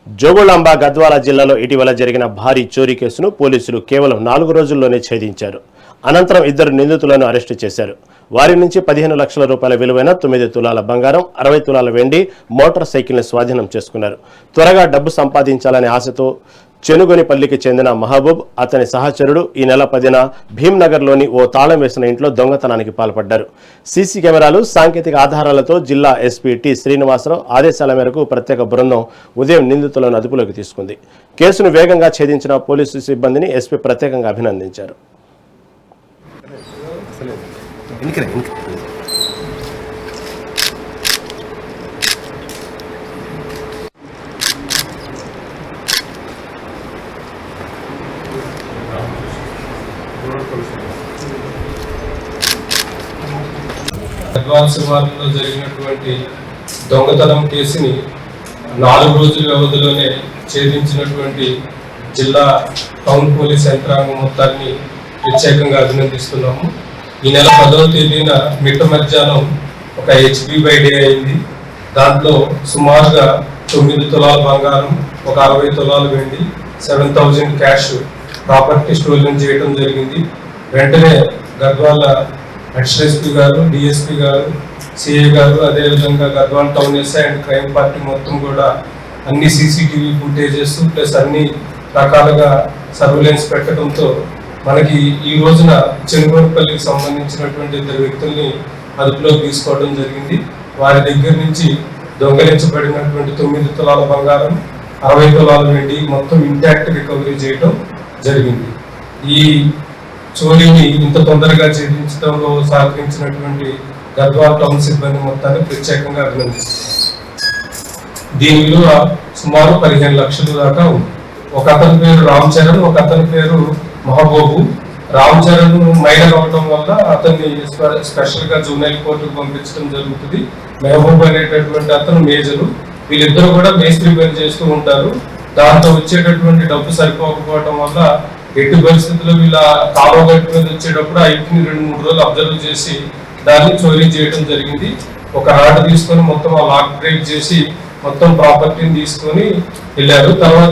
జోగులాంబ గద్వాల జిల్లాలో ఇటీవల జరిగిన భారీ చోరీ కేసును పోలీసులు కేవలం 4 రోజుల్లోనే ఛేదించారు. అనంతరం 2 నిందితులను అరెస్టు చేశారు. వారి నుంచి 15 లక్షల రూపాయల విలువైన 9 తులాల బంగారం, 60 తులాల వెండి, మోటార్ సైకిల్ని స్వాధీనం చేసుకున్నారు. త్వరగా డబ్బు సంపాదించాలనే ఆశతో చెనుగొనిపల్లికి చెందిన మహబూబ్, అతని సహచరుడు ఈ నెల 10న భీంనగర్లోని ఓ తాళం వేసిన ఇంట్లో దొంగతనానికి పాల్పడ్డారు. సీసీ కెమెరాలు, సాంకేతిక ఆధారాలతో జిల్లా ఎస్పీ టి శ్రీనివాసరావు ఆదేశాల మేరకు ప్రత్యేక బృందం ఉదయం నిందితులను అదుపులోకి తీసుకుంది. కేసును వేగంగా ఛేదించిన పోలీసు సిబ్బందిని ఎస్పీ ప్రత్యేకంగా అభినందించారు. అడ్వాన్స్ వారంలో జరిగినటువంటి దొంగతనం కేసుని 4 రోజుల వ్యవధిలోనే ఛేదించినటువంటి జిల్లా టౌన్ పోలీస్ యంత్రాంగం మొత్తాన్ని ప్రత్యేకంగా అభినందిస్తున్నాము. ఈ నెల 10వ తేదీన మిట్ట మధ్యాహ్నం ఒక హెచ్బి బైడే అయింది. దాంట్లో సుమారుగా 9 తులాల బంగారం, ఒక 60 తులాలు వెండి, 7,000 క్యాష్ ప్రాపర్టీ స్టోలన్ చేయడం జరిగింది. వెంటనే గద్వాల అడిషనల్ ఎస్పీ గారు, డిఎస్పీ గారు, సిఐ గారు, అదేవిధంగా Gadwal town SI and crime party మొత్తం కూడా అన్ని సీసీటీవీ ఫుటేజెస్ ప్లస్ అన్ని రకాలుగా సర్వేలెన్స్ పెట్టడంతో మనకి ఈ రోజున చెనుగోనిపల్లికి సంబంధించినటువంటి 2 వ్యక్తుల్ని అదుపులోకి తీసుకోవడం జరిగింది. వారి దగ్గర నుంచి దొంగలించబడినటువంటి 9 తులాల బంగారం, 60 తులాల వెండి మొత్తం ఇంటాక్ట్ రికవరీ చేయడం జరిగింది. ఈ చోరీని ఇంత తొందరగా ఛేదించడంలో సహకరించినటువంటి గద్వాల టౌన్ సిబ్బంది మొత్తాన్ని ప్రత్యేకంగా అభినందిస్తున్నారు. దీని విలువ సుమారు 15 లక్షల దాకా ఉంది. ఒక అతని పేరు రామ్ చరణ్, ఒక అతని పేరు మహబూబు. రామ్ చరణ్ మైనర్ అవడం వల్ల అతన్ని స్పెషల్ గా జూనియర్ కోర్టుకు పంపించడం జరుగుతుంది. మహబూబ్ అనేటటువంటి అతను మేజరు. వీళ్ళిద్దరూ కూడా మేస్త్రి పని చేస్తూ ఉంటారు. దాంతో వచ్చేటటువంటి డబ్బు సరిపోకపోవడం వల్ల ఎట్టి పరిస్థితుల్లో వీళ్ళ కాలువ గట్టు మీద వచ్చేటప్పుడు ఆ ఇంటిని 2-3 రోజులు అబ్జర్వ్ చేసి దాన్ని చోరీ చేయడం జరిగింది. ఒక రాడ్ తీసుకొని మొత్తం ఆ లాక్ బ్రేక్ చేసి మొత్తం ప్రాపర్టీని తీసుకొని వెళ్ళారు. తర్వాత